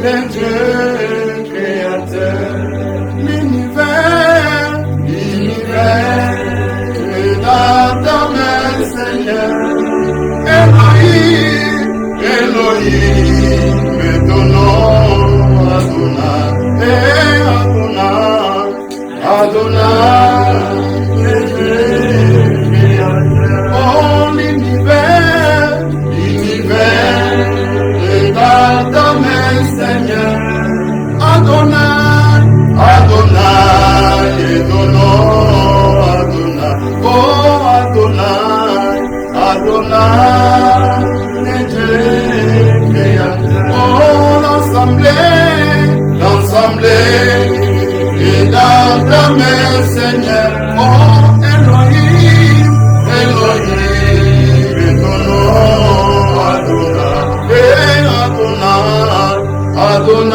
Le Dieu créateur, l'univers, et dans mes Seigneur, Elohim, et ton nom, Adonai, le Dieu créateur. Oh, l'univers, et dans mes Seigneur, Adonai, et ton nom, oh Adonai, le Dieu créateur. Oh, l'ensemble, et dans mes Seigneur, oh Elohim, et ton nom, Adonai, Adonai.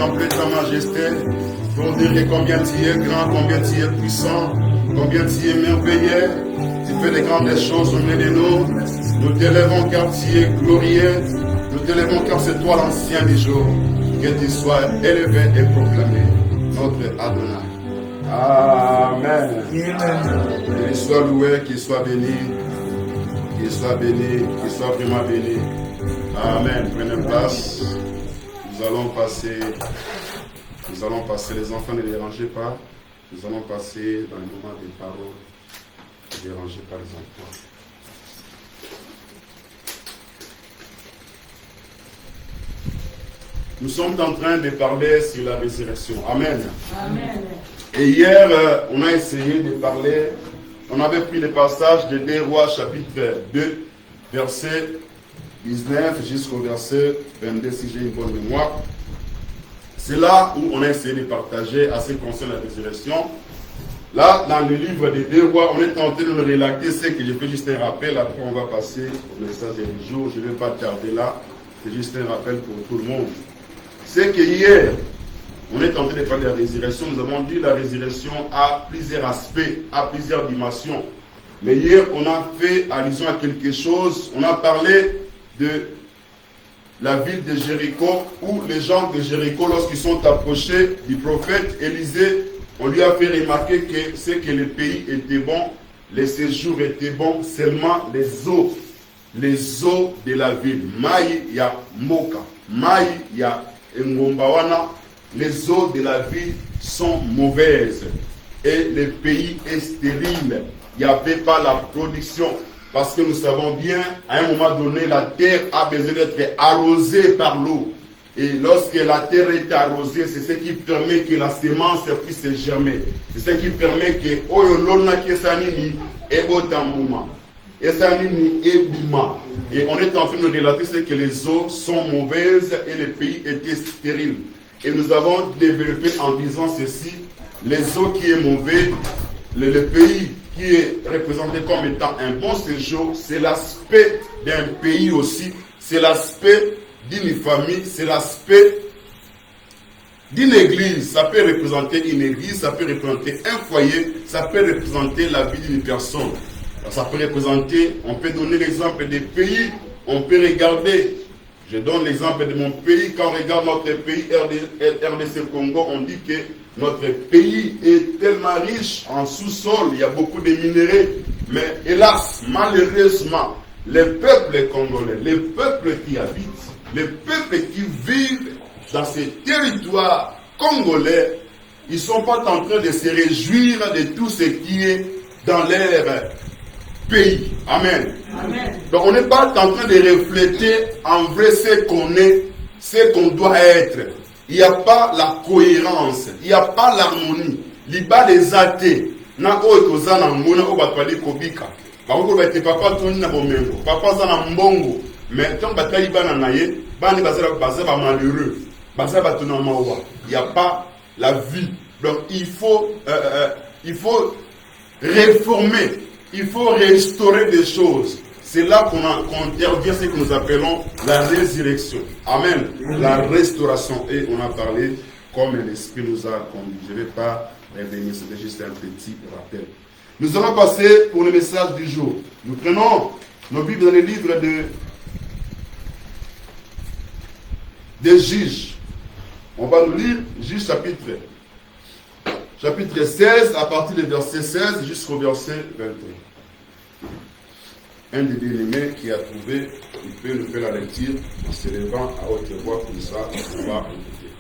contempler ta majesté, pour dire combien tu es grand, combien tu es puissant, combien tu es merveilleux. Tu fais des grandes choses au milieu de nous. Nous t'élèvons car tu es glorieux. Nous t'élèvens car c'est toi l'ancien des jours. Que tu sois élevé et proclamé, notre Adonai. Amen. Qu'il soit loué, qu'il soit béni, qu'il soit béni, qu'il soit vraiment béni. Amen. Prenez place. Nous allons passer, les enfants, ne dérangez pas. Nous allons passer dans le moment des paroles. Ne dérangez pas les enfants. Nous sommes en train de parler sur la résurrection. Amen. Amen. Et hier, on a essayé de parler, on avait pris le passage de 2 Rois chapitre 2, verset 19 jusqu'au verset 22, si j'ai une bonne mémoire. C'est là où on a essayé de partager à ce qui concerne la résurrection. Là, dans le livre des 2 Rois, on est tenté de le relater, c'est que je fais juste un rappel, après on va passer au message du jour, je ne vais pas tarder là, c'est juste un rappel pour tout le monde. C'est que hier, on est tenté de parler de la résurrection, nous avons dit que la résurrection a plusieurs aspects, a plusieurs dimensions. Mais hier, on a fait allusion à quelque chose, on a parlé de la ville de Jéricho, où les gens de Jéricho, lorsqu'ils sont approchés du prophète Élisée, on lui a fait remarquer que c'est que le pays était bon, les séjours étaient bons, seulement les eaux de la ville, Maï ya Moka, Maï ya Ngombawana, les eaux de la ville sont mauvaises et le pays est stérile. Il n'y avait pas la production. Parce que nous savons bien, à un moment donné, la terre a besoin d'être arrosée par l'eau. Et lorsque la terre est arrosée, c'est ce qui permet que la semence puisse germer. C'est ce qui permet que Oyolona Kesanini Ebotamuma, Esanini Ebima. Et on est en train de relater ce que les eaux sont mauvaises et le pays était stérile. Et nous avons développé en disant ceci, les eaux qui est mauvais, le pays qui est représenté comme étant un bon séjour, c'est l'aspect d'un pays aussi, c'est l'aspect d'une famille, c'est l'aspect d'une église. Ça peut représenter une église, ça peut représenter un foyer, ça peut représenter la vie d'une personne. Ça peut représenter, on peut donner l'exemple des pays, on peut regarder. Je donne l'exemple de mon pays. Quand on regarde notre pays, RDC Congo, on dit que notre pays est tellement riche en sous-sol, il y a beaucoup de minéraux. Mais hélas, malheureusement, les peuples congolais, les peuples qui habitent, les peuples qui vivent dans ces territoires congolais, ils ne sont pas en train de se réjouir de tout ce qui est dans leur pays. Amen. Amen. Donc on n'est pas en train de refléter en vrai ce qu'on est, ce qu'on doit être. Il n'y a pas la cohérence, il n'y a pas l'harmonie. Liba des athées, na oikoza na mona obatwali kobika. Bango bete papa toni na bomengo, papa za na mbongo. Mais tant batali bana naye, bani bazala ba malheureux. Bazala batuna mawa. Il n'y a pas la vie. Donc il faut réformer. Il faut restaurer des choses. C'est là qu'on intervient ce que nous appelons la résurrection. Amen. La restauration. Et on a parlé comme l'Esprit nous a conduit. Je ne vais pas revenir, c'était juste un petit rappel. Nous allons passer pour le message du jour. Nous prenons nos Bibles dans les livres des Juges. On va nous lire Juges chapitre 16, à partir du verset 16 jusqu'au verset 21. Un des bien-aimés qui a trouvé, il peut nous faire la lecture en se levant à haute voix, comme ça, on va écouter.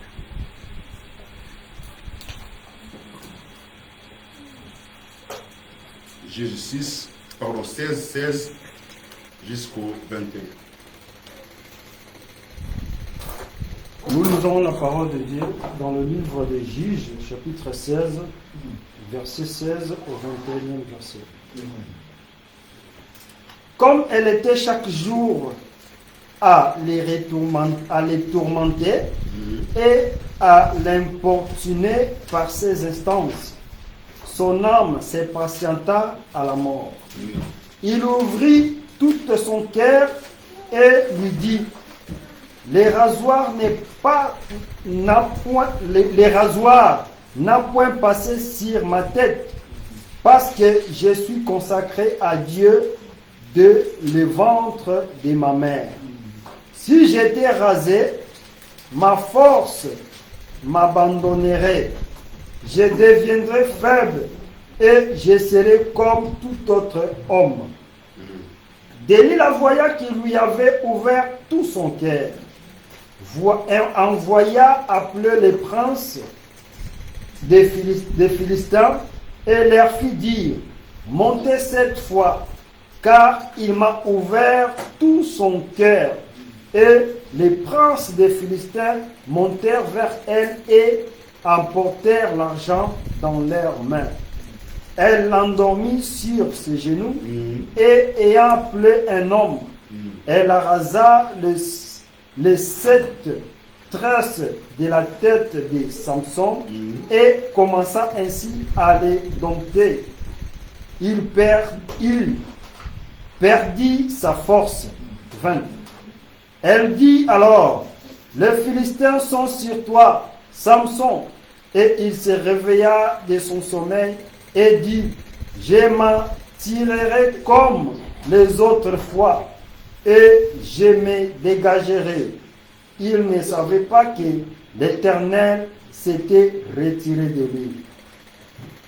Juges 16 jusqu'au 21. Nous lisons la parole de Dieu dans le livre des Juges, chapitre 16, verset 16 au 21e verset. Comme elle était chaque jour à les tourmenter et à l'importuner par ses instances, son âme s'impatienta à la mort. Il ouvrit tout son cœur et lui dit: les rasoirs n'a point passé sur ma tête, parce que je suis consacré à Dieu de le ventre de ma mère. Si j'étais rasé, ma force m'abandonnerait. Je deviendrais faible et je serais comme tout autre homme. Délila voya qu'il lui avait ouvert tout son cœur. Envoya appeler les princes des Philistins et leur fit dire: montez cette fois, car il m'a ouvert tout son cœur. Et les princes des Philistins montèrent vers elle et emportèrent l'argent dans leurs mains. Elle l'endormit sur ses genoux et ayant appelé un homme, elle arrasa les 7 tresses de la tête de Samson et commença ainsi à les dompter. Il perdit sa force. 20. Elle dit alors: les Philistins sont sur toi, Samson. Et il se réveilla de son sommeil et dit: je m'en tirerai comme les autres fois et je me dégagerai. Il ne savait pas que l'Éternel s'était retiré de lui.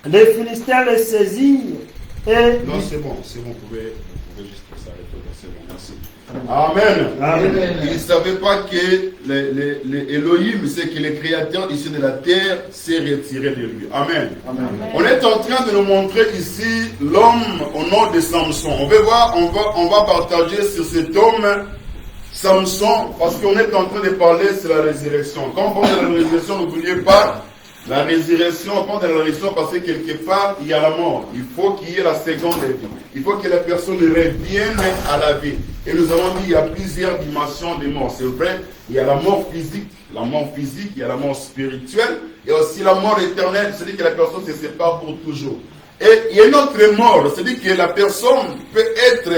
Les Philistins le saisirent et... Non, c'est bon, vous pouvez juste s'arrêter, c'est bon, merci. Amen. Amen. Il ne savait pas que Elohim, c'est que le créateur ici de la terre s'est retiré de lui. Amen. Amen. On est en train de nous montrer ici l'homme au nom de Samson. On va voir, on va partager sur cet homme Samson, parce qu'on est en train de parler sur la résurrection. Quand on parle de la résurrection, n'oubliez pas la résurrection, on parle de la résurrection parce que quelque part, il y a la mort. Il faut qu'il y ait la seconde vie. Il faut que la personne revienne à la vie. Et nous avons dit qu'il y a plusieurs dimensions de mort. C'est vrai, il y a la mort physique, il y a la mort spirituelle, et aussi la mort éternelle, c'est-à-dire que la personne se sépare pour toujours. Et il y a une autre mort, c'est-à-dire que la personne peut être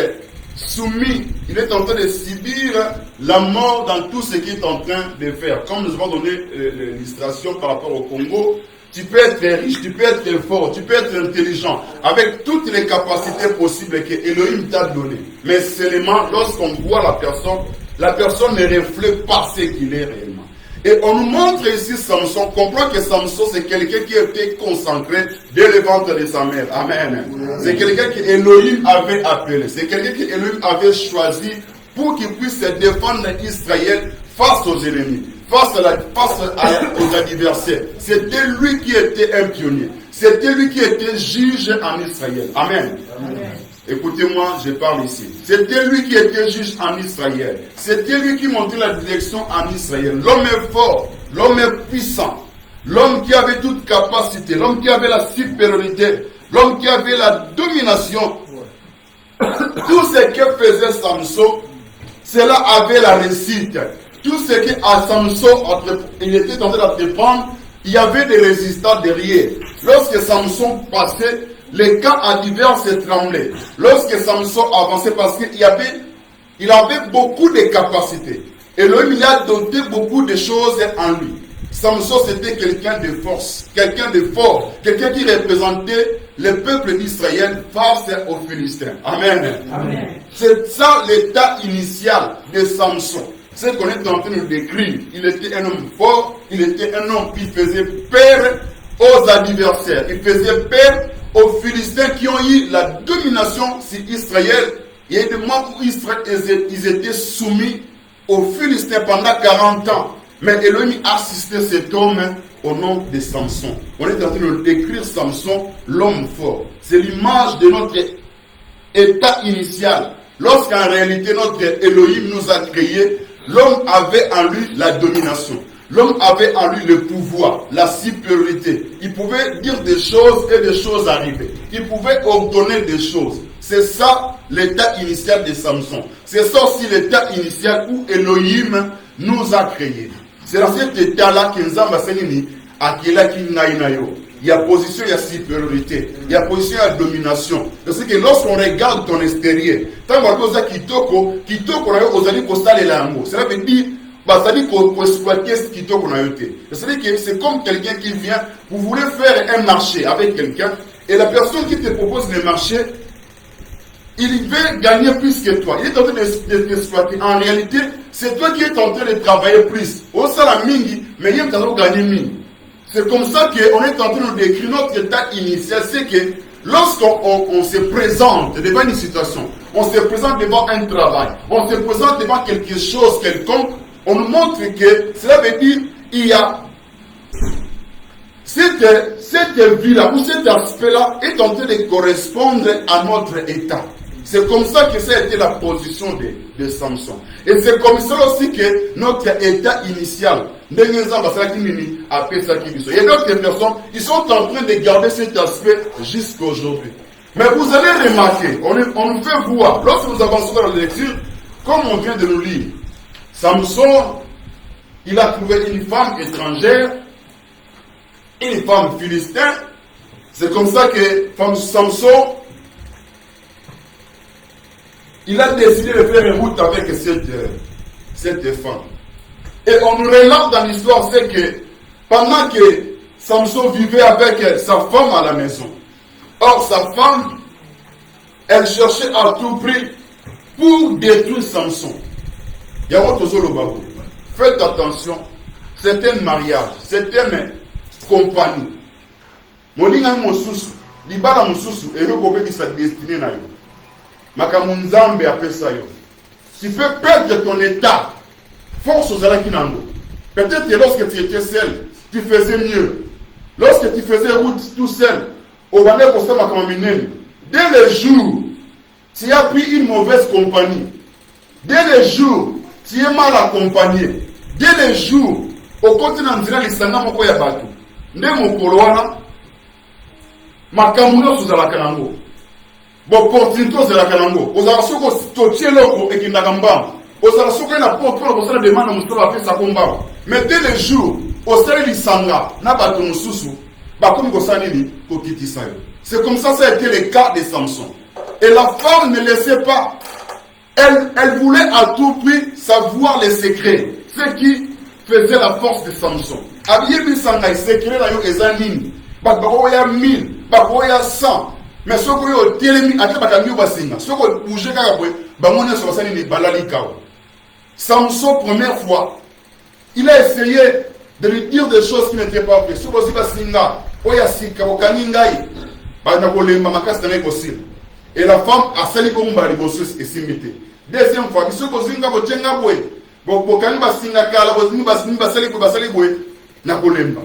soumise, il est en train de subir la mort dans tout ce qu'il est en train de faire. Comme nous avons donné l'illustration par rapport au Congo, tu peux être riche, tu peux être fort, tu peux être intelligent, avec toutes les capacités possibles que Elohim t'a données. Mais seulement lorsqu'on voit la personne ne reflète pas ce qu'il est réellement. Et on nous montre ici Samson, on comprend que Samson c'est quelqu'un qui a été consacré dès le ventre de sa mère. Amen. C'est quelqu'un que Elohim avait appelé, c'est quelqu'un que Elohim avait choisi pour qu'il puisse défendre Israël face aux ennemis, face aux adversaires. C'était lui qui était un pionnier. C'était lui qui était juge en Israël. Amen. Amen. Écoutez-moi, je parle ici. C'était lui qui était juge en Israël. C'était lui qui montrait la direction en Israël. L'homme est fort, l'homme est puissant, l'homme qui avait toute capacité, l'homme qui avait la supériorité, l'homme qui avait la domination. Tout ce que faisait Samson, cela avait la réussite. Tout ce que Samson, il était en train d'entreprendre, il y avait des résistants derrière. Lorsque Samson passait, les camps adverses se tremblaient. Lorsque Samson avançait, parce qu'il avait beaucoup de capacités. Et lui, il a doté beaucoup de choses en lui. Samson, c'était quelqu'un de force, quelqu'un de fort, quelqu'un qui représentait le peuple d'Israël face aux Philistins. Amen. Amen. C'est ça l'état initial de Samson. C'est ce qu'on est en train de décrire. Il était un homme fort, il était un homme qui faisait peur aux adversaires. Il faisait peur aux Philistins qui ont eu la domination sur Israël. Il y a eu des moments où ils étaient soumis aux Philistins pendant 40 ans. Mais Elohim a assisté cet homme au nom de Samson. On est en train de décrire Samson, l'homme fort. C'est l'image de notre état initial. Lorsqu'en réalité notre Elohim nous a créés, l'homme avait en lui la domination. L'homme avait en lui le pouvoir, la supériorité. Il pouvait dire des choses et des choses arrivaient. Il pouvait ordonner des choses. C'est ça l'état initial de Samson. C'est ça aussi l'état initial où Elohim nous a créés. C'est dans cet état-là que nous avons enseigné à qui naïnayo. Il y a position, il y a supériorité. Il y a position, il y a domination. Parce que lorsqu'on regarde ton extérieur, tant qu'on a kitoko, cela veut dire Bah, ça dit qu'on peut exploiter ce qui qu'on a été. C'est-à-dire que c'est comme quelqu'un qui vient, vous voulez faire un marché avec quelqu'un, et la personne qui te propose le marché, il veut gagner plus que toi. Il est en train de t'exploiter. En réalité, c'est toi qui es en train de travailler plus. Au salaire mingi, mais il est en train de gagner mingi. C'est comme ça qu'on est en train de décrire notre état initial. C'est que lorsqu'on se présente devant une situation, on se présente devant un travail, on se présente devant quelque chose quelconque, on nous montre que cela veut dire il y a cette vie-là ou cet aspect-là est en train de correspondre à notre état. C'est comme ça que ça a été la position de Samson. Et c'est comme ça aussi que notre état initial, il y a d'autres personnes, ils sont en train de garder cet aspect jusqu'à aujourd'hui. Mais vous allez remarquer, on nous fait voir, lorsque nous avançons dans la lecture, comme on vient de nous lire, Samson, il a trouvé une femme étrangère, une femme philistine. C'est comme ça que Samson, il a décidé de faire une route avec cette femme. Et on nous relate dans l'histoire, c'est que pendant que Samson vivait avec sa femme à la maison, or sa femme, elle cherchait à tout prix pour détruire Samson. Faites attention, c'est un mariage, c'est une compagnie. Molinga mosusu, libala mosusu, et le qui sa destinée na yo. Makamunzambe appelle ça yo. Tu peux perdre ton état. Force aux alakinando. Peut-être que lorsque tu étais seul, tu faisais mieux. Lorsque tu faisais route tout seul, au Bandé pour ça makaminene. Dès le jour, tu as pris une mauvaise compagnie. Dès le jour, tu es mal accompagné. Dès le jour, au continent de l'Isanga moko ya batu. Nde mokolo wana makamuno suzalaka nango. Bon portito zalaka nango. Ozala soko totie loko ekindaka mbamba. Ozala soko na porte pour ozala demande musala pesa komba. Mais dès le jour, osala lisanga na batu mususu bakomi kosanili kokitisa yo. C'est comme ça a été le cas de Samson. Et la femme ne laissait pas. Elle voulait à tout prix savoir les secrets. Ce qui faisait la force de Samson. Abiye bisanga secret la yo ezanini. Bakoko ya 1000, bakoko ya 100. Mais ce que yo telemi ate bakangi basinga. Ce que bouger kaka boy, bamone so basani ni balali kao. Samson première fois, il a essayé de lui dire des choses qui n'étaient pas vraies. Ce que basinga, oya sika okaningai. Bana kolemba makasta na possible. Et la femme a sali comme bali bosus et simité. Deuxième fois, ce que zinga botenga boy. Bokani basinga kala bozinga basali boy na kolemba.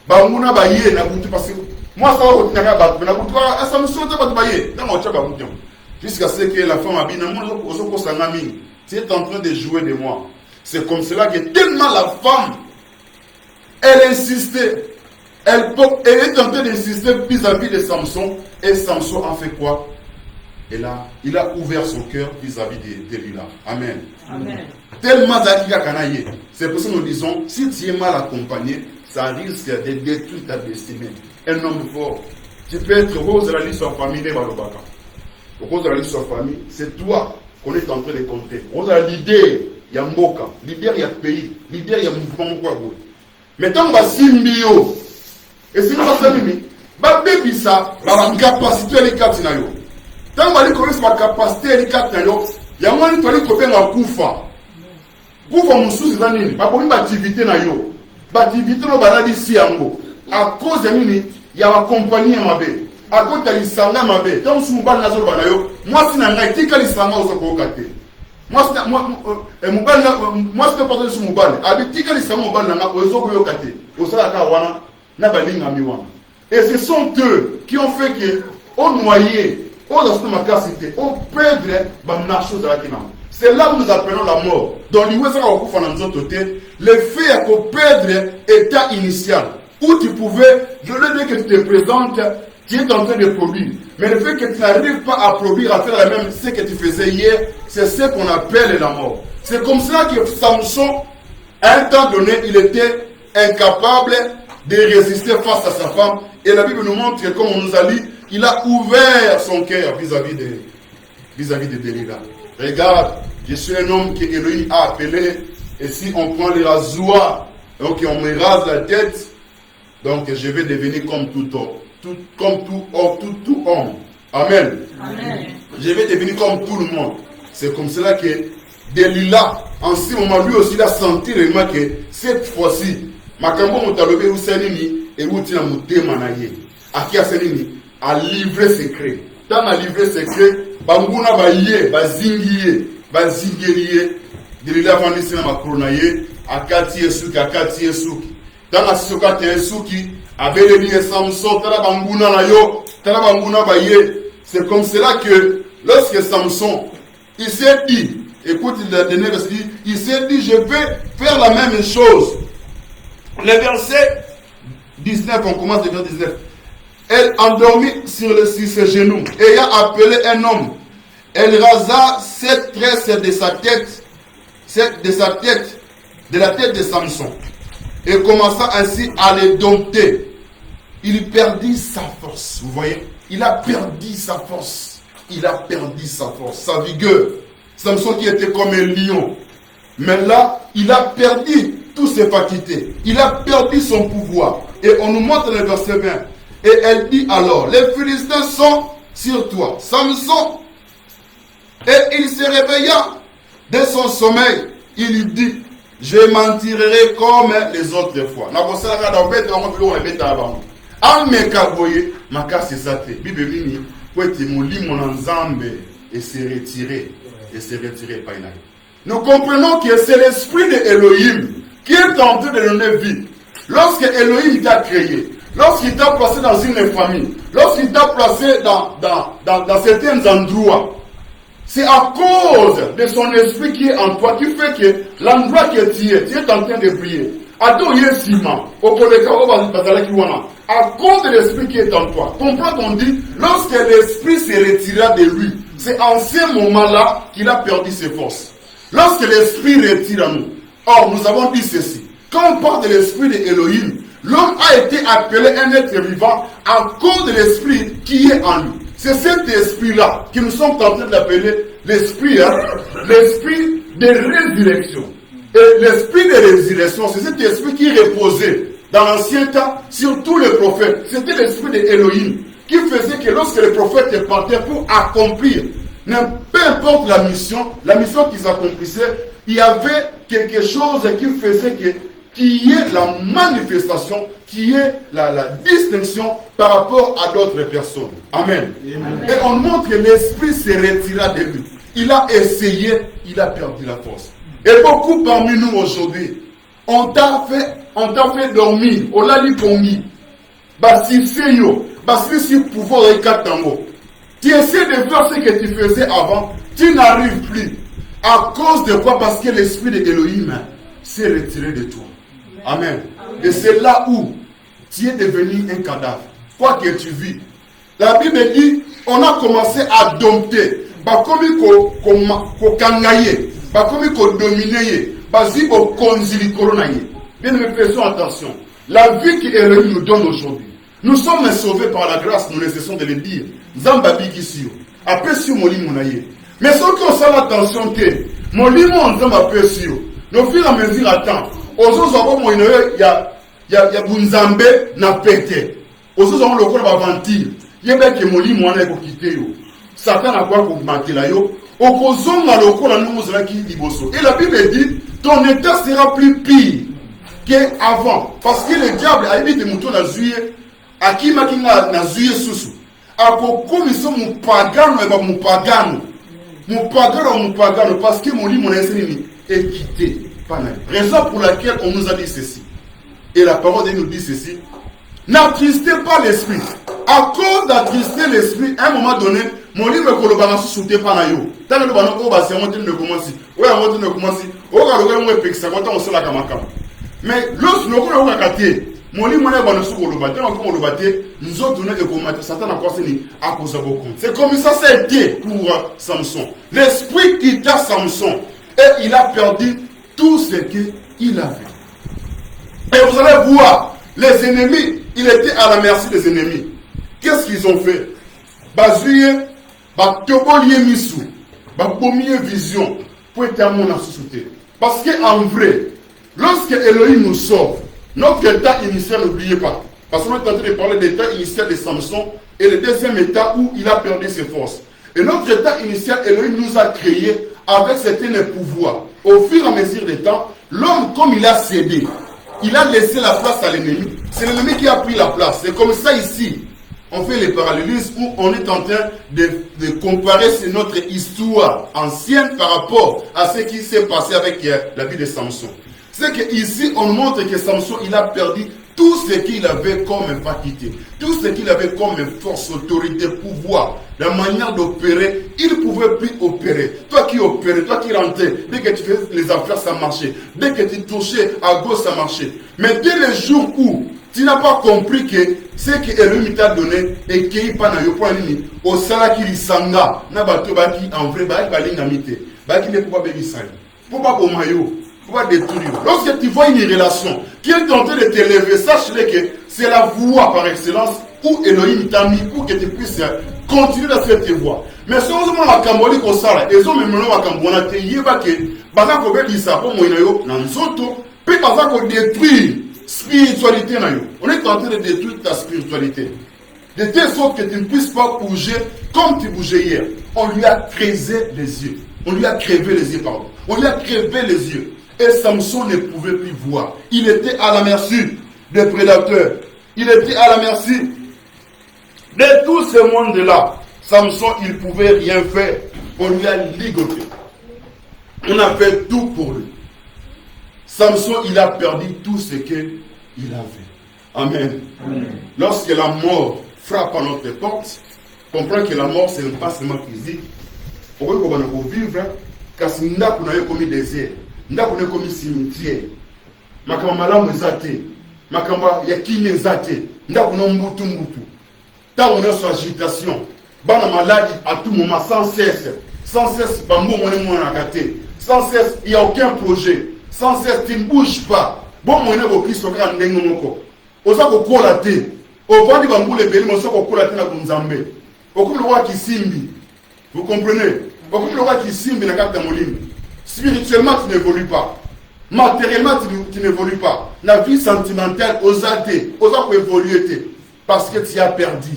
Bamuna baye na butu parce que moi ça va retenir ba na butu asa musota ba baye na mocha ba mutu. Jusqu'à ce que la femme a bien mon osoko sangami. Tu es en train de jouer de moi. C'est comme cela que tellement la femme elle insistait. Elle est en train d'insister vis-à-vis de Samson. Et Samson a fait quoi? Il a ouvert son cœur vis-à-vis de Delilah. Amen. Amen. Tellement d'Akika Kanaye. C'est pour ça que nous disons, si tu es mal accompagné, ça risque de détruire ta destinée. Un homme fort. Tu peux être rose à la liste sur famille, rose à la liste sur famille, c'est toi qu'on est en train de compter. Rose à l'idée, il y a Mboka, l'idée, il y a pays, l'idée, il y a mouvement. Mais tant que Simbio, et si nous avons mis, baby ça, la capacité les quatre nayo. Tant que nous connaissons la capacité les quatre nayo, il y a moins de toilettes qui ont Koufa. Koufa Moussous Zanini, pas pour une activité nayo. L'activité no baladi si yango. À cause de mini, il y a ma compagnie à ma bé. À cause de l'isanga ma bé. Tant que Moubal n'a pas nayo, moi si n'a tika l'isanga aux okokate. Moi c'est pas de Moubal. Abitika l'isanga Moubal n'a aux okokate. Au salaka wana. Et ce sont eux qui ont fait que, au noyer, au capacité, au perdre, c'est là où nous appelons la mort. Dans le fait qu'on perdre état initial, où tu pouvais, je le dis que tu te présentes, tu es en train de produire. Mais le fait que tu n'arrives pas à produire, à faire la même ce que tu faisais hier, c'est ce qu'on appelle la mort. C'est comme ça que Samson, à un temps donné, il était incapable de résister face à sa femme. Et la Bible nous montre que, comme on nous a dit, il a ouvert son cœur vis-à-vis de Delilah. Regarde, je suis un homme que Elohim a appelé Et si on prend les rasoirs, donc on me rase la tête, donc je vais devenir comme tout homme. Tout homme. Amen. Amen. Je vais devenir comme tout le monde. C'est comme cela que Delilah, en ce moment, lui aussi, il a senti réellement que cette fois-ci, Makambo Mutalobe Usanini et Utina Mutema Naye, Aki Asanini, a livré secret. Tant a livré secret, Banguna Baye, Bazingiye, Bazingeriye, Delilah Vandisina Makronaye, Akati Esuki. Tant a Sokate Esuki, Abeleni et Samson, Tala Banguna Nayo, Tala Banguna Baye. C'est comme cela que lorsque Samson, il s'est dit, écoute, il s'est dit, je vais faire la même chose. Le verset 19, on commence le verset 19. Elle endormit sur ses genoux, ayant appelé un homme. Elle rasa 7 tresses de sa tête, de la tête de Samson, et commença ainsi à les dompter. Il perdit sa force, vous voyez, il a perdu sa force, sa vigueur. Samson qui était comme un lion, mais là, il a perdu toutes ses facultés, il a perdu son pouvoir. Et on nous montre le verset 20. Et elle dit alors, les Philistins sont sur toi, Samson. Et il se réveilla de son sommeil, il lui dit, je m'en tirerai comme les autres fois. Et se retirer par une. Nous comprenons que c'est l'esprit de Elohim qui est en train de donner vie. Lorsque Elohim t'a créé, lorsqu'il t'a placé dans une famille, lorsqu'il t'a placé dans certains endroits, c'est à cause de son esprit qui est en toi qui fait que l'endroit que tu es en train de prier. À cause de l'esprit qui est en toi. Comprends qu'on dit, lorsque l'esprit se retira de lui, c'est en ce moment-là qu'il a perdu ses forces. Lorsque l'esprit retire à nous. Or, nous avons dit ceci. Quand on parle de l'esprit de Elohim, l'homme a été appelé un être vivant à cause de l'esprit qui est en lui. C'est cet esprit-là que nous sommes en train d'appeler l'esprit, l'esprit de résurrection. Et l'esprit de résurrection, c'est cet esprit qui reposait dans l'ancien temps sur tous les prophètes. C'était l'esprit de Elohim qui faisait que lorsque les prophètes partaient pour accomplir, peu importe la mission qu'ils accomplissaient, il y avait quelque chose qui faisait qu'il y ait la manifestation, qu'il y ait la distinction par rapport à d'autres personnes. Amen. Amen. Et on montre que l'esprit se retira de lui. Il a essayé, il a perdu la force. Et beaucoup parmi nous aujourd'hui, on t'a fait dormir, on l'a dit pongi, basi seyo, basi si pouvoir et katango. Tu essaies de faire ce que tu faisais avant, tu n'arrives plus. À cause de quoi? Parce que l'esprit de Elohim s'est retiré de toi. Amen. Et c'est là où tu es devenu un cadavre. Quoi que tu vis. La Bible dit, on a commencé à dompter. Bakomi ko kangaye, bakomi ko dominer, basi ko konzili koronaye. Bien, mais faisons attention. La vie qu'Elohim nous donne aujourd'hui. Nous sommes sauvés par la grâce, nous ne cessons de le dire. Zambabi Gisio. Après sur mon lit, mon aïe. Mais ce qu'on s'en attention que mon lit, mon Zamba sur. Nos fur et à mesure attend. Aux autres avons il y a Bunzambe n'a pété. Aux autres avons le corps d'Aventir. Il y a bien que mon lit, mon aïe, pour quitter. Satan a quoi pour manquer là. Au coson, à l'eau, la nous qui dit bosso. Et la Bible dit ton état sera plus pire qu'avant. Parce que le diable a évité mon tour à zuyer. Akima kinga na zuye susu. Ako komiso mupagano eba mupagano. Mupagano parce que mon lit mon enseigne est quitté. Raison pour laquelle on nous a dit ceci. Et la parole de nous dit ceci. N'attristez pas l'esprit. À cause d'attrister l'esprit, à un moment donné, mon lit me kolobana sous-souté par la yo. Tant que le banon ko ba se monter ne commence. Ouais, on ne commence. O ga lo ga mo pekisa ko on se la kamaka. Mais lorsque nous ko ka katé mon lit, nous autres, Satan a pensé à cause de beaucoup. C'est comme ça, ça a été pour Samson. L'esprit quitta Samson et il a perdu tout ce qu'il avait. Et vous allez voir, les ennemis, il était à la merci des ennemis. Qu'est-ce qu'ils ont fait? Bazuye, Batoboliye Misu, Babomiye Vision, pour être à mon société. Parce qu'en vrai, lorsque Elohim nous sauve, notre état initial, n'oubliez pas. Parce qu'on est en train de parler de l'état initial de Samson et le deuxième état où il a perdu ses forces. Et notre état initial, Elohim nous a créé avec certains pouvoirs. Au fur et à mesure du temps, l'homme, comme il a cédé, il a laissé la place à l'ennemi. C'est l'ennemi qui a pris la place. C'est comme ça ici. On fait les parallélismes où on est en train de comparer notre histoire ancienne par rapport à ce qui s'est passé avec la vie de Samson. C'est qu'ici, on montre que Samson, il a perdu tout ce qu'il avait comme faculté, tout ce qu'il avait comme force, autorité, pouvoir, la manière d'opérer, il ne pouvait plus opérer. Toi qui opérais, toi qui rentrais, dès que tu faisais les affaires, ça marchait. Dès que tu touchais à gauche, ça marchait. Mais dès le jour où tu n'as pas compris que ce que Elohim t'a donné et qu'il n'y a pas au salaire qui sanga, n'a pas qui en vrai, qui n'est pas bénissable. Pourquoi au maillot? Pourquoi détruire? Lorsque tu vois une relation qui est en train de t'élever, sache-le que c'est la voie par excellence où Elohim t'a mis pour que tu puisses continuer dans cette voie. Mais si on a Camboli comme ça, ils ont même un Cambona, il y a que Baza Kobe dit ça pour moi, puis Baza Kobe détruire spiritualité. On est en train de détruire ta spiritualité. De telle sorte que tu ne puisses pas bouger comme tu bougeais hier. On lui a creusé les yeux. On lui a crevé les yeux, pardon. On lui a crevé les yeux. Et Samson ne pouvait plus voir. Il était à la merci des prédateurs. Il était à la merci de tout ce monde-là. Samson, il ne pouvait rien faire. On lui a ligoté. On a fait tout pour lui. Samson, il a perdu tout ce qu'il avait. Amen. Amen. Lorsque la mort frappe à notre porte, comprends que la mort, ce n'est pas seulement physique. Pourquoi qu'on va vivre, car si nous avons commis désert, nous avons commis cimetière, makamba malamu ezate, makamba yakine ezate, nous avons mbutu. Tant on est sur agitation, bana maladie à tout moment, sans cesse, bambou sans cesse, il n'y a aucun projet, sans cesse, tu ne bouges pas. Bon, on est au Christ, on est en Nengonoko. Osa ko kolate, au vent du bambou les bénis, on sait qu'on kolate na Kunzambe. Au coup le roi qui simbi, vous comprenez? Au coup le roi qui simbi na carte moline. Spirituellement, tu n'évolues pas. Matériellement, tu n'évolues pas. La vie sentimentale, osa pour évoluer, parce que tu as perdu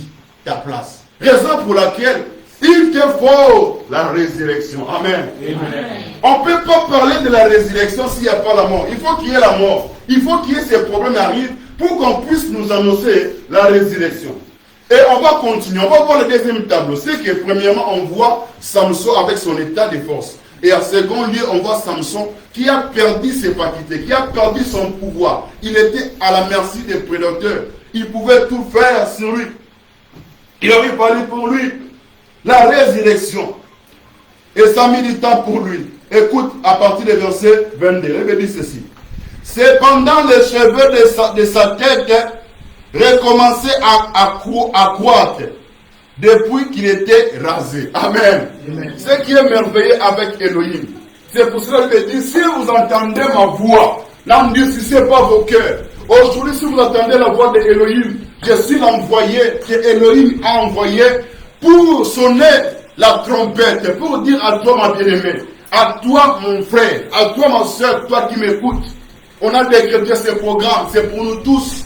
ta place. Raison pour laquelle il te faut la résurrection. Amen. Amen. On ne peut pas parler de la résurrection s'il n'y a pas la mort. Il faut qu'il y ait la mort. Il faut qu'il y ait ces problèmes arrivent pour qu'on puisse nous annoncer la résurrection. Et on va continuer. On va voir le deuxième tableau. C'est que premièrement, on voit Samson avec son état de force. Et en second lieu, on voit Samson qui a perdu ses facultés, qui a perdu son pouvoir. Il était à la merci des prédateurs. Il pouvait tout faire sur lui. Il aurait fallu pour lui la résurrection. Et ça mit du temps pour lui. Écoute, à partir du verset 22, il dit ceci. Cependant, les cheveux de sa tête recommençaient à croître depuis qu'il était rasé. Amen. Amen. Ce qui est merveilleux avec Elohim, c'est pour cela qu'il dit, si vous entendez ma voix, n'endurcissez pas vos cœurs. Aujourd'hui, si vous entendez la voix de Elohim, je suis l'envoyé que Elohim a envoyé pour sonner la trompette, pour dire à toi, ma bien-aimée, à toi, mon frère, à toi, ma soeur, toi qui m'écoutes, on a décrété ce programme, c'est pour nous tous.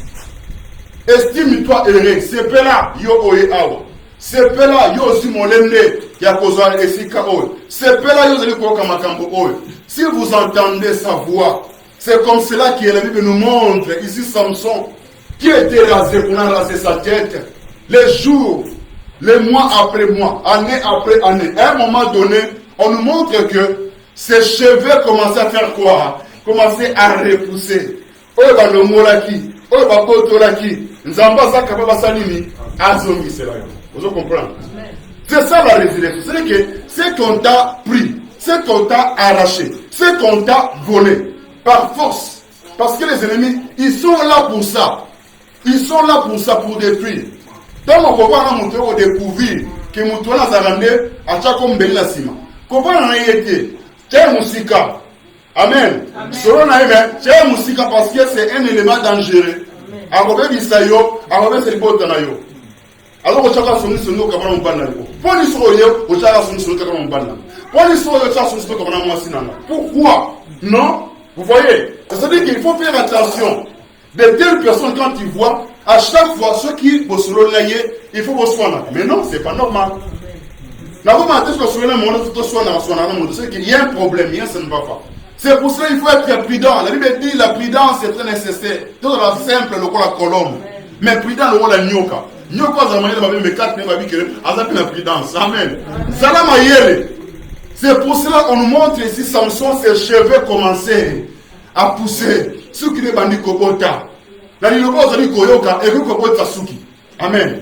Estime-toi heureux, c'est là, yo oye awa. C'est là, yo aussi mon lende, ya kozwa esika oye. C'est là, yo zeli koka makambo oye. Si vous entendez sa voix, c'est comme cela que la Bible nous montre, ici Samson, qui était rasé, on a rasé sa tête, les jours, les mois après mois, année après année. À un moment donné, on nous montre que ses cheveux commençaient à faire quoi? Commençaient à repousser. Oye ba le molaki, oye ba potolaki, nzamba sa kababa salini, azongi cela. Vous comprenez? C'est ça la résurrection. C'est que ce qu'on t'a pris, ce qu'on t'a arraché, ce qu'on t'a volé, par force. Parce que les ennemis, ils sont là pour ça. Ils sont là pour ça, pour détruire. Donc on peut voir un moteur au découvrir que moteur là zarande à chaque homme belle la cima. Comment on a été? C'est musica. Amen. Selon Amen, c'est musica parce que c'est un élément dangereux. Agobe bisayo, agobe c'est bon tanayo. Alors on chaka soni soni au kabana mbana. Poni soyo, on chaka soni soni kabana mbana. Pourquoi? Non? Vous voyez? C'est-à-dire qu'il faut faire attention. De telles personnes, quand ils voient, à chaque fois, ceux qui vont se relayer, il faut se soigner. Mais non, c'est pas normal. Il y a un problème, ça ne va pas. C'est pour cela qu'il faut être prudent. La Bible dit la prudence est très nécessaire. Tout la simple, le la colombe. Mais prudent, le la nyoka. Nyoka, ça m'a dit, mais 4 ne va pas dire, la prudence. Amen. Salam ayele. C'est pour cela qu'on nous montre ici Samson, ses cheveux commençaient à pousser. Ce qui est bandit Kobota. La Lilobo, dit Koyoka, et vous Kobota Suki. Amen.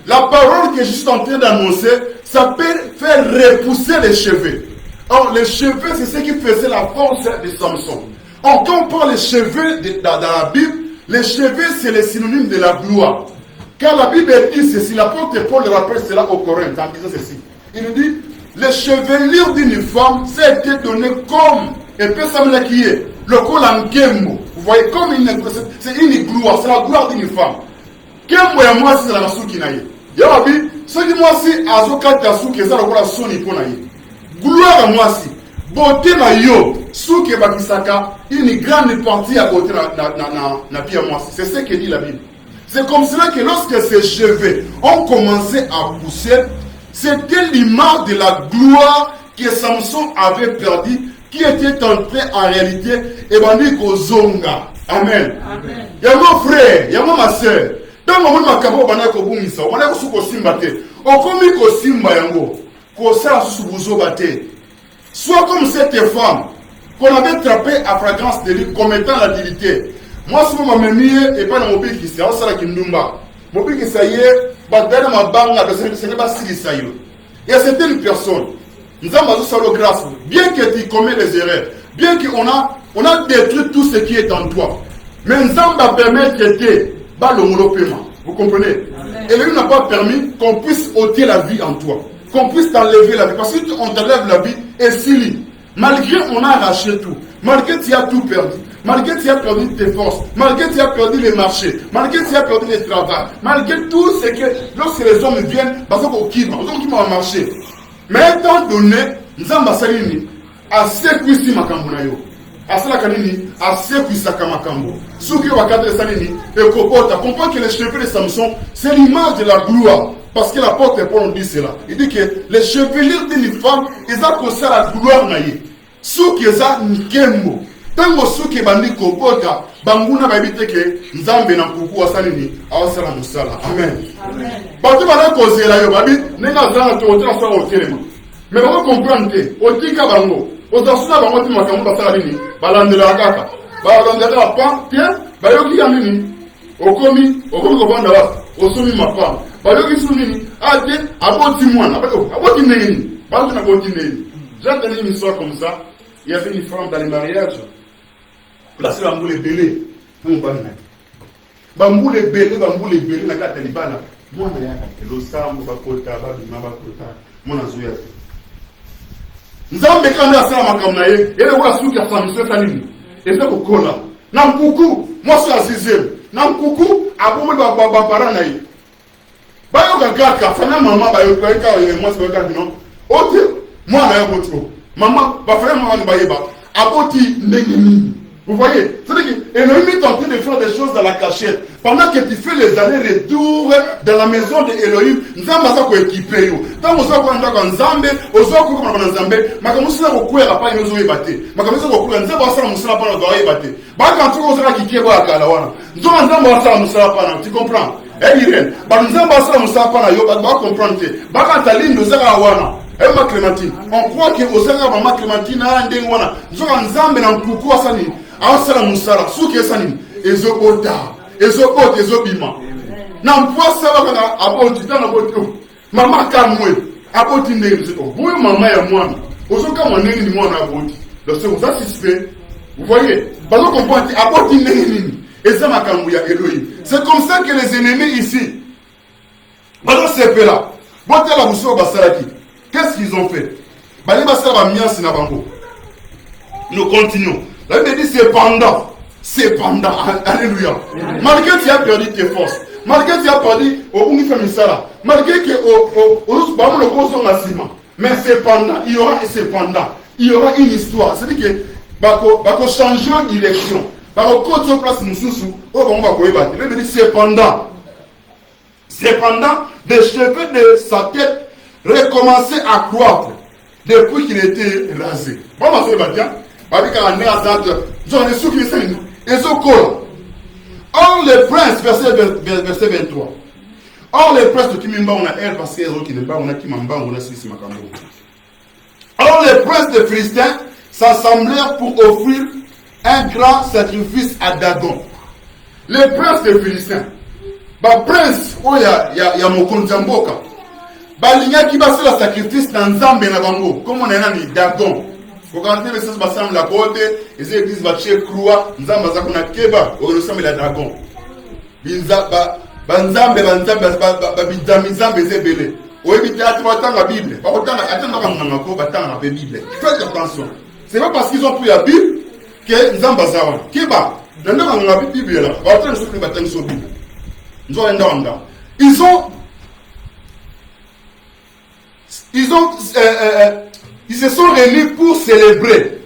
La parole que je suis en train d'annoncer, ça peut faire repousser les cheveux. Or, les cheveux, c'est ce qui faisait la force de Samson. Or, quand on parle des cheveux dans la Bible, les cheveux, c'est le synonyme de la gloire. Car la Bible dit ceci, l'apôtre Paul rappelle cela au Corinthe, en disant ceci. Il nous dit, les chevelures d'une femme, ça a été donné comme, et puis ça me l'a qui est, le col en Kembo. Vous voyez, comme c'est une gloire, c'est la gloire d'une femme. Kembo et moi, c'est la rassou qui n'a eu. Yawabi, ce qui moi, si, Azoka Tassou, qui est ça, le col à Soni pour n'a eu. Gloire à moi, si. Beauté na yo, sou qui bakisaka, une grande partie à côté na vie à moi. C'est ce que dit la Bible. C'est comme cela que lorsque ces cheveux ont commencé à pousser, c'était l'image de la gloire que Samson avait perdu, qui était entré en réalité et bandit au zonga. Amen. Y'a mon frère, y'a ma soeur. Dans le moment où on a kobumisa, on a ko simba te. O komi ko simba yango, ko sa subuzo bate. Soit comme cette femme qu'on avait attrapée à flagrance délit commettant la dignité. Moi, si je me et pas dans mon pays qui s'est en salle qui m'numba. Mon pays qui s'est badana ma banga de ce n'est pas si ça y est. Il y a certaines personnes, nous avons sur le grâce, bien que tu commets des erreurs, bien qu'on a détruit tout ce qui est en toi. Mais nous avons permis de te battre le paiement. Vous comprenez? Et lui n'a pas permis qu'on puisse ôter la vie en toi. Qu'on puisse t'enlever la vie. Parce que on t'enlève la vie et si malgré on a arraché tout, malgré tu as tout perdu, malgré tu as perdu tes forces, malgré tu as perdu les marchés, malgré tu as perdu les travaux, malgré tout ce que lorsque les hommes viennent, parce qu'on quitte, on va marcher. Mais étant donné, nous avons salini à sécuici makambunayo. À cela kanini, à sécuici makambo. Ce qui va cadrer salini et Kopota comprend que les cheveux de Samson, c'est l'image de la gloire. Parce que l'apôtre Paul dit cela. Il dit que les chevelures d'une femme, ils ont conçu la gloire naïe. Ceux qui ont nkembo. Tant que ceux qui ont dit Kopota, banguna va éviter que Nzambe na kuku wasalini, awasala musala. Amen. Parce que maintenant causer la yobabi, n'est-ce pas de te faire au téléma. Mais vous comprenez, au tika bango, aux asuna bango tu m'as basala nini, balandela kaka, balandela pan, tiens, bayoki yamini, okomi kobanda wa, osumi mapam. Bayoki soumini, ade, aboti moine, aboti neni, batu na aboti neni. J'ai entendu une histoire comme ça. Il y avait une femme dans les mariages. Placée dans les belés. Bambou les belés, na kata libana. Moi na yaka, lo sambo bakota, babima bakota, mona zuya. Nzambe kana sala makamna ye, ele wa suki ya famille tanini. Eza ko kola. Na mkuku, moi c'est azizem. Na mkuku, abomo ba parana ye. Bayo kaka fana mama bayo kweka ye moi c'est kaka non. Ote moi na yako maman ba frère maman ba yeba aboti ndengeni. Vous voyez, c'est-à-dire que Elohim est en train de faire des choses dans la cachette. Pendant que tu fais les allers-retours dans la maison de Elohim, Nzambe a quoi équipé yo. Tant que ça quoi ndaka Nzambe, ozo ko ko Nzambe, makamusi ko kwera pa yozo yebate. Makamusi ko kwera Nzambe asala musala pa na yebate. Ba quand tu ozala kikebo akala wana. Nzambe asala musala pa na, tu comprends? Irene, ba Nzambe asala musala pa na yo ba comprendre. Ba quand tali ndozaka wana. Ma Clémentine, on croit que osanga mama Clémentine a ndengwana. Nzoka Nzambe na mpuku asani. Awasala musala suki esani ezobota ezobima na mpwasa wakana aboti tana boti mama kamwe aboti ndenge zito boyo mama ya mwana ozoka mwaneni ni mwana aboti donc c'est ça suspect. Vous voyez bazo comprendre aboti ndenge nini eza makambo ya Elohim. C'est comme ça que les ennemis ici bazo sepela botela buso basalaki. Qu'est-ce qu'ils ont fait? Bali basala ba miasi na bango. Nous continuons. La Bible dit cependant, alléluia. Malgré que tu as perdu tes forces, malgré que tu as perdu au Unifamisala, malgré que au le gros sont à ciment, Mais cependant, il y aura une histoire. C'est-à-dire que, bako changer d'élection. Bako côté sur place mususu, on va koyeba. Il veut dire cependant, les cheveux de sa tête recommençaient à croître depuis qu'il était rasé. Bon, ma soeur, or le prince, verset 23. Or les princes de Kimimba, on a elle parce qu'il y a qui n'est pas, on a Kimamba, on a Sissi Makambo. Or les princes des Philistins s'assemblèrent pour offrir un grand sacrifice à Dagon. Les princes des Philistins, prince, oh ya Mokonzamboka, ligne qui va faire le sacrifice dans Nzambe na bango, comme on a dit Dagon. Quand les choses bassemblent la côte, les églises vont chez Croix, Nzamba Zakuna Keba, au ressemble à Dagon. Banzambe zebele. Ou éviter à la Bible. Faites attention. C'est pas parce qu'ils ont pris la Bible que Nzamba Zawan. Keba, la Bible là. Ils se sont réunis pour célébrer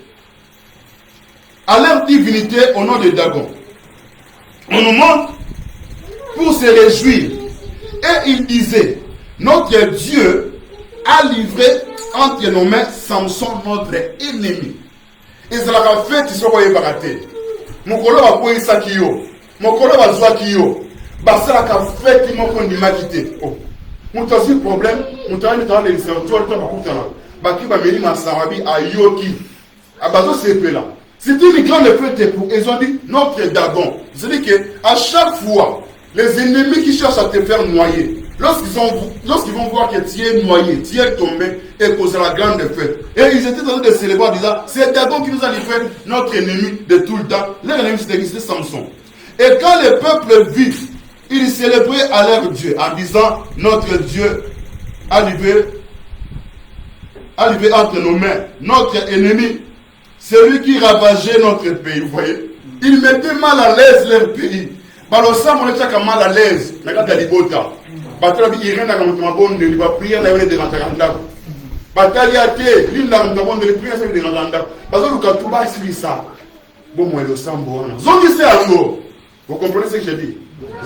à leur divinité au nom de Dagon. On nous montre pour se réjouir. Et il disait, notre Dieu a livré entre nos mains Samson, notre ennemi. Et cela a fait qu'ils soient baratés. Mon collègue a pris ça qui yo. Mon collègue a joué qui yo. Cela a fait qu'ils m'ont quitté. Mon problème, mon travail dans les Baki Bameli Masarabi a Yoki. Abazo CP là. C'est une grande fête pour. Ils ont dit notre Dagon. C'est-à-dire qu'à chaque fois, les ennemis qui cherchent à te faire noyer, lorsqu'ils vont voir que tu es noyé, tu es tombé, et causera la grande fête. Et ils étaient en train de célébrer en disant c'est Dagon qui nous a livré notre ennemi de tout le temps. Leur ennemi c'était Samson. Et quand le peuple vit, ils célébraient à leur Dieu en disant notre Dieu a livré entre nos mains notre ennemi, celui qui ravageait notre pays. Vous voyez, ils mettaient mal à l'aise leur pays. Balosa mon état mal à l'aise. La gata libota. Batali irena comme tu m'as bon de liba prière la de rentanda. Batali até linda comme bon de prière de rentanda. Parce que quand tu vas ici ça. Bon moi le sambo na. Zongi c'est yango. Vous comprenez ce que je dis?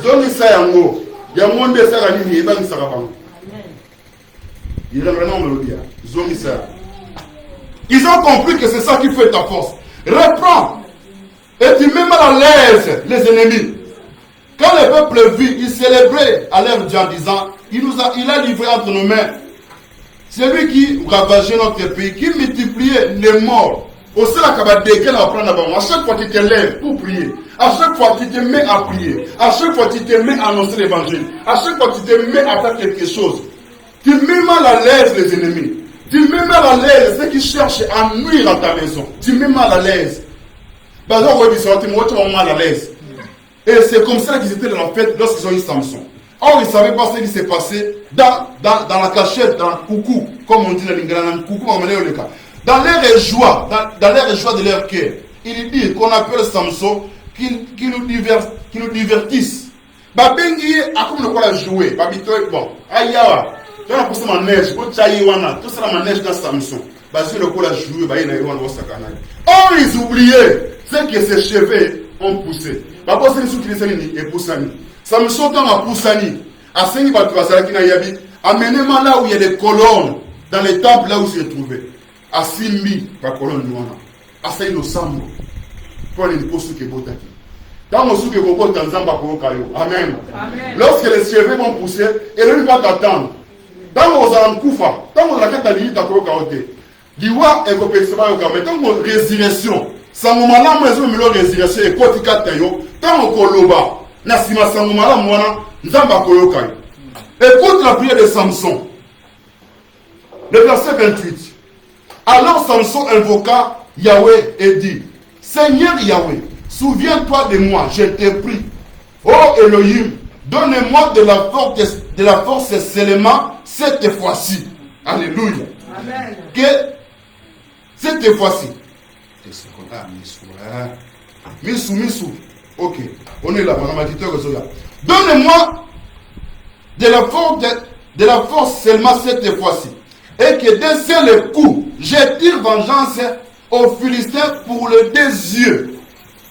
Zongi c'est yango. Ya monde ça rali ni ba ni saka bango. Il a vraiment me le dire. Ils ont compris que c'est ça qui fait ta force. Reprends. Et tu mets mal à l'aise les ennemis. Quand le peuple vit, il célébrait à leur Dieu en disant, il a livré entre nos mains. C'est lui qui ravageait notre pays, qui multipliait les morts. Au sein de à chaque fois que tu te lèves pour prier, à chaque fois que tu te mets à prier, à chaque fois que tu te mets à annoncer l'évangile, à chaque fois que tu te mets à faire quelque chose, tu mets mal à l'aise les ennemis. Tu mets mal à l'aise ceux qui cherchent à nuire à ta maison. Tu mets mal à l'aise. Par exemple, tu mets mal à l'aise. Et c'est comme ça qu'ils étaient dans la fête lorsqu'ils ont eu Samson. Or, ils ne savaient pas ce qui s'est passé dans la cachette, dans le coucou, comme on dit dans l'Ingrana, coucou, dans les joies, dans les joies de leur cœur. Il dit qu'on appelle Samson qui nous divertisse. Babengi, à comme le quoi la jouer, babitoy, bon, ayawa. Tu as poussé ma neige, tout ça la neige dans Samson. Parce que le coup la joué, or ils oubliaient ce que ses cheveux ont poussé. Parce que c'est poussé. Samson quand a poussé, à Sengi Batouazala na yabi, amenez-moi là où il y a des colonnes, dans les temples là où il se trouvait. À Simbi, la colonne noire. À Saïno Sambo. Pour les postes qui sont dans mon souke koko tanzamba koko kayo. Amen. Lorsque les cheveux vont pousser, et ne va t'attendre. Dans mon Zankoufa, dans mon Lakatali, ta koko kaote. Diwa et Kopexema yoka, mais dans mon résurrection, Sangomala, moi, je me résurrection et Kotika Tayo, dans mon Koloba, Nasima Sangomala, Mwana, Nzamba Koyokai. Écoute la prière de Samson. Le verset 28. Alors Samson invoqua Yahweh et dit, Seigneur Yahweh, souviens-toi de moi, je t'ai pris. Oh Elohim, donne-moi de la force seulement cette fois-ci. Alléluia. Amen. Que cette fois-ci. Missou. Ok. On est là, madame. Donne-moi de la force seulement cette fois-ci. et que d'un seul coup, je tire vengeance aux Philistins pour le désieux.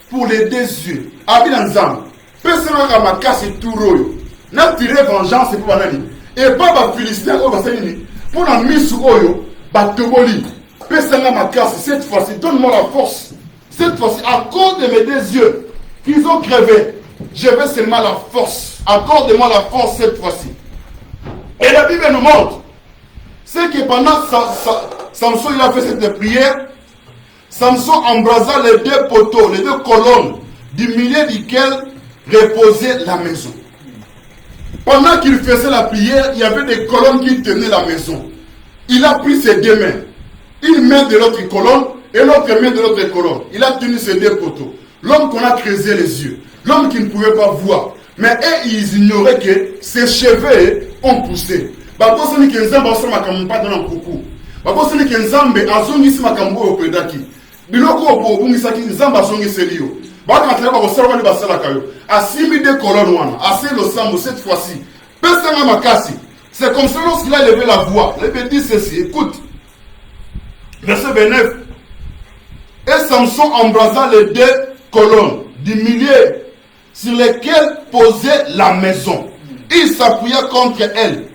Pour les désieux. Abilanzam. Personne n'a ma casse et tout royo. N'a tiré vengeance pour Banani. Et pas les Philistins, pour la mise sur Oyo, Batoboli. Personne n'a ma casse. Cette fois-ci, donne-moi la force. Cette fois-ci, à cause de mes deux yeux qu'ils ont crevé, je veux seulement la force. Accorde-moi la force cette fois-ci. Et la Bible nous montre, c'est que pendant Samson il a fait cette prière, Samson embrasa les deux poteaux, les deux colonnes, du milieu duquel reposait la maison. Pendant qu'il faisait la prière, il y avait des colonnes qui tenaient la maison. Il a pris ses deux mains, une main de l'autre colonne et l'autre main de l'autre colonne. Il a tenu ces deux poteaux. L'homme qu'on a creusé les yeux, l'homme qui ne pouvait pas voir. Mais eux, ils ignoraient que ses cheveux ont poussé. Bakosani ke nzambe asoma makambo dans le kuku. Bakosani ke nzambe azongisi makambo opedaki. Biloko obungisaki nzambe azongiseli yo. Bakatela bakosala bali basala kayo. Asimi de colonne wana, assez le sambo cette fois-ci. Pesanga makasi. C'est comme ça lorsqu'il a levé la voix. Le Bible dit ceci, écoute. Verset 29. Et Samson embrasa les deux colonnes du milieu sur lesquelles posait la maison. Il s'appuya contre elle.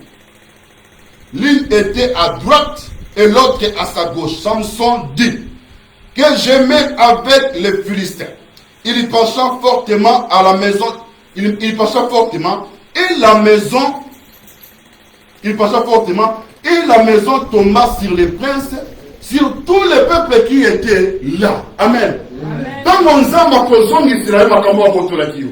L'une était à droite et l'autre à sa gauche. Samson dit que j'aimais avec les Philistins. Il y pencha fortement à la maison. Il pencha fortement et la maison. Il pencha fortement et la maison tomba sur les princes, sur tous les peuples qui étaient là. Amen. Dans mon zamba kozong Israël makambo akotolaki.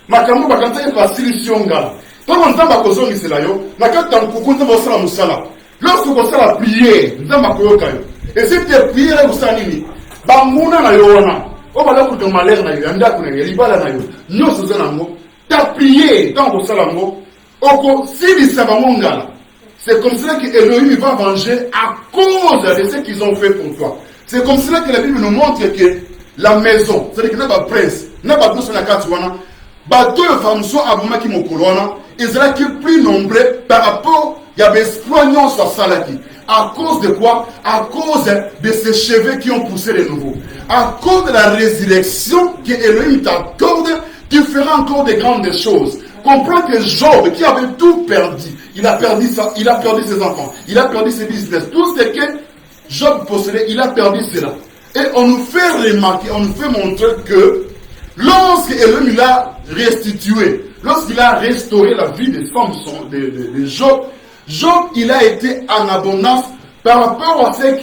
Makambo bakanta efasilisionga. Tant nzamba kozongisela yo nakata nkuku nzamba osala musala lorsque kosala prière nzamba koyoka yo et si te prière osala nini banguna na yo wana obala kuto malere na yo ndako na yo libala na yo nyonso oza nango ta prière tant kosala ngo oko silisa bango ngala. C'est comme cela que Elohim va venger à cause de ce qu'ils ont fait pour toi. C'est comme cela que la Bible nous montre que la maison, c'est-à-dire que n'a pas prince n'a pas tous na kati wana bateau de femmes soit abomaki mokolona. Israël qui est plus nombreux par rapport il y avait exploitation sur Salaki. À cause de quoi? À cause de ces cheveux qui ont poussé de nouveau. À cause de la résurrection que Elohim t'accorde, tu feras encore de grandes choses. Comprends que Job, qui avait tout perdu, il a perdu ça, il a perdu ses enfants, il a perdu ses business, tout ce que Job possédait, il a perdu cela. Et on nous fait remarquer, on nous fait montrer que lorsque Elohim l'a restitué, lorsqu'il a restauré la vie de Samson, de Job, Job, il a été en abondance par rapport à ce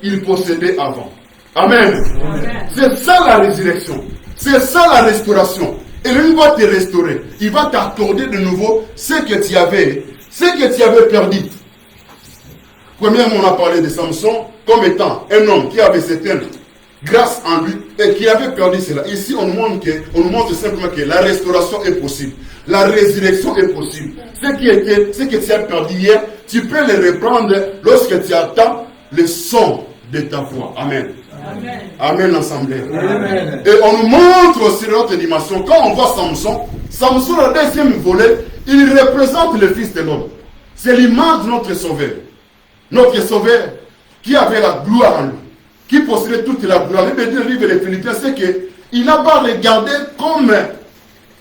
qu'il possédait avant. Amen. Amen. C'est ça la résurrection. C'est ça la restauration. Et lui va te restaurer. Il va t'accorder de nouveau ce que tu avais perdu. Premièrement, on a parlé de Samson comme étant un homme qui avait certaines grâce en lui et qui avait perdu cela. Ici, on nous montre simplement que la restauration est possible. La résurrection est possible. Ce que tu as perdu hier, tu peux le reprendre lorsque tu attends le son de ta voix. Amen. Amen. Amen, l'assemblée. Amen. Et on nous montre aussi l'autre dimension. Quand on voit Samson, le deuxième volet, il représente le Fils de l'homme. C'est l'image de notre Sauveur. Notre Sauveur qui avait la gloire en lui, qui possédait toute la gloire. Le livre des Philippiens, c'est qu'il n'a pas regardé comme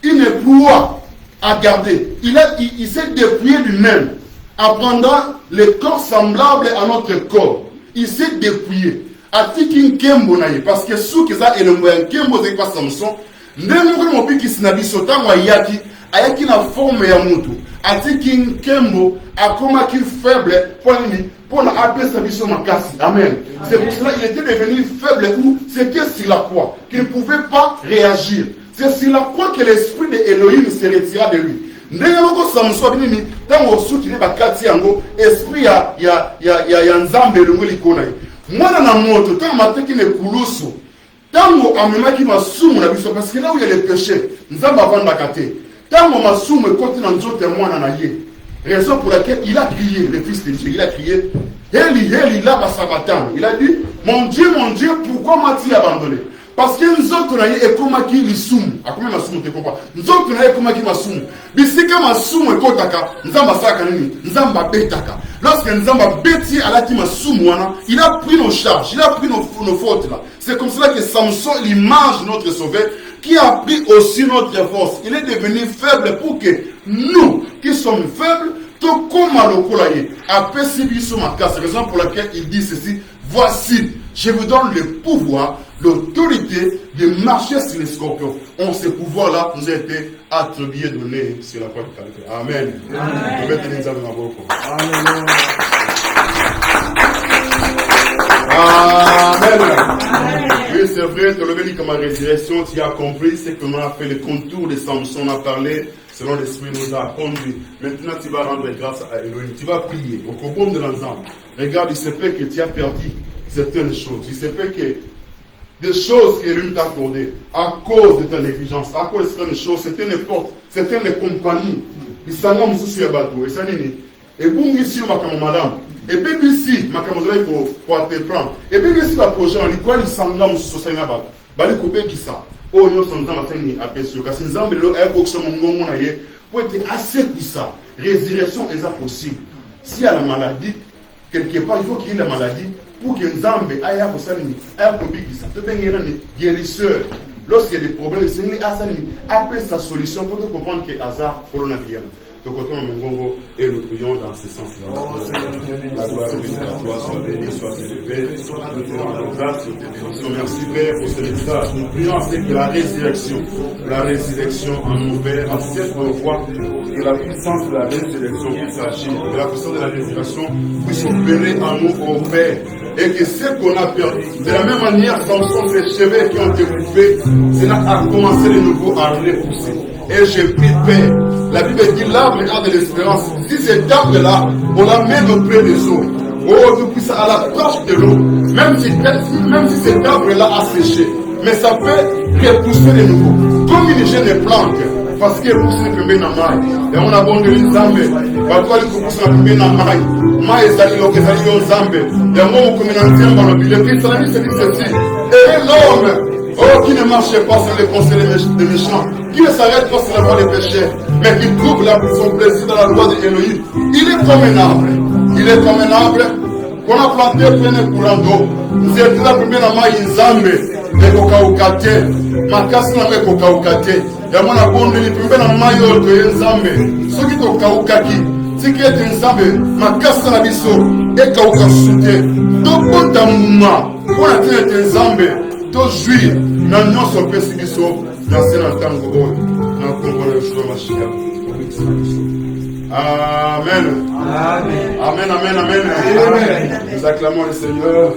une proie à garder. Il s'est dépouillé lui-même en prenant le corps semblable à notre corps. Il s'est dépouillé. Atiki nkembo na ye parce que sous que ça elembo ya nkembo c'est pas Samson ndenge mo biki sinabiso tango ayaki na forme ya mutu atiki nkembo akoma ki faible pour na appeler sa biso makasi. Amen. C'est pour cela qu'il était devenu faible ou c'était sur la croix qu'il ne pouvait pas réagir. C'est sur la croix que l'esprit de Elohim se retira de lui. Ndenge moko Samson binini tango soutine bakati yango esprit ya nzambe longo likona ye. Mwana na moto, tant mateki ne kulusu, tango amemaki masumu na biso, parce que là où il y a le péché, nzamba vanda kate, tango masumu kote na nzote mwana na ye, raison pour laquelle il a crié, le fils de Dieu, il a crié, Eli, Eli, là, Basabatan, il a dit, mon Dieu, pourquoi m'as-tu abandonné? Parce que nous autres, on a eu comme qui les soum. À combien ma soum te comprend? Nous autres, on a eu comme qui ma soum. Bisika ma soum et kotaka. Nous avons saka nini. Nous avons betaka. Lorsque nous avons bêti à la qui ma soum wana, il a pris nos charges, il a pris nos fautes là. C'est comme cela que Samson, l'image de notre sauveur, qui a pris aussi notre force. Il est devenu faible pour que nous, qui sommes faibles, tout comme à l'okolaye, après si nous sommes à casse. C'est la raison pour laquelle il dit ceci. Voici, je vous donne le pouvoir, l'autorité de marcher sur les scorpions. Ce pouvoir-là nous a été attribué, donné sur la croix de Calvaire. Amen. Amen. Oui, c'est vrai, tu as levé comme résurrection, tu as compris ce qu'on a fait, le contour de Samson, on a parlé, selon l'Esprit nous a conduit. Maintenant, tu vas rendre grâce à Elohim, tu vas prier au combat de l'ensemble. Regarde, il se peut que tu as perdu certaines choses, il se peut que des choses que lui t'a accordées à cause de ta négligence, à cause de certaines choses, certaines portes, certaines compagnies, ils s'en vont sur le bateau, et ça n'est et bon, ici, madame. Et puis ici, ma camarade pour te prendre. Et puis ici, la projet, on dit quoi, il s'en va sur ce bateau. Bali couper qui ça. Oh, nous sommes dans la fin de l'aperçu. Parce que nous avons pour être assez puissant. Résurrection est possible. S'il y a la maladie, quelque part, il faut qu'il y ait la maladie pour que nous avons un guérisseur. Lorsqu'il y a des problèmes, c'est après sa solution pour comprendre que hasard, coronavirus. Donc, et nous prions dans ce sens-là. La gloire à toi, soit béni, soit élevé. Nous te rendons grâce sur tes bénédictions. Merci, Père, pour ce message. Nous prions avec la résurrection en nous, Père, à cette fois, que la puissance de la résurrection puisse agir, que la puissance de la résurrection puisse opérer en nous, au Père. Et que ce qu'on a perdu, de la même manière, Samson, ces cheveux qui ont été coupés, cela a commencé de nouveau à repousser. Et je prie, Père, la Bible dit l'arbre a de l'espérance. Si cet arbre-là, on l'amène auprès des eaux, oh, tout à la torche de l'eau, même si cet arbre-là a séché, mais ça peut repousser de nouveau. Comme une jeune plante, parce que pousse le premier dans la maille, et on abandonne les zambes, parce que pousse le premier dans la maille, maille est allée aux zambes, et on comme un ancien dans le billet, puis ça dit ceci, et l'homme, oh, qui ne marche pas sur les conseils des méchants, qui ne s'arrête pas sur la voie des péchés, mais qui trouve son plaisir dans la loi de Elohim. Il est comme un arbre. Il est comme un arbre qu'on a planté plein de courant d'eau. Nous étions la première maille Nzambe, les cocaoucatés, ma casse n'a pas cocaoucaté. Il y a mon abonde, les premières mailles de Nzambe, ceux qui cocaoukaki, ceux qui est Nzambe, ma casse n'a pas et cocaoucaté. Donc, pour ta mouma, pour la terre de Nzambe, to juir na nyonso pesi biso na se na ntango oyo na nkombo na Yeshua Mashiach. Amen. Amen, amen, amen, amen. Nous acclamons le Seigneur.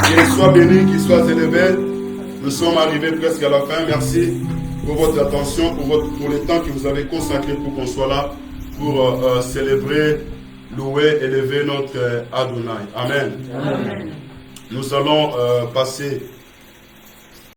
Qu'il soit béni, qu'il soit élevé. Nous sommes arrivés presque à la fin. Merci pour votre attention, pour le temps que vous avez consacré pour qu'on soit là, pour célébrer, louer, élever notre Adonai. Amen. Amen. Nous allons passer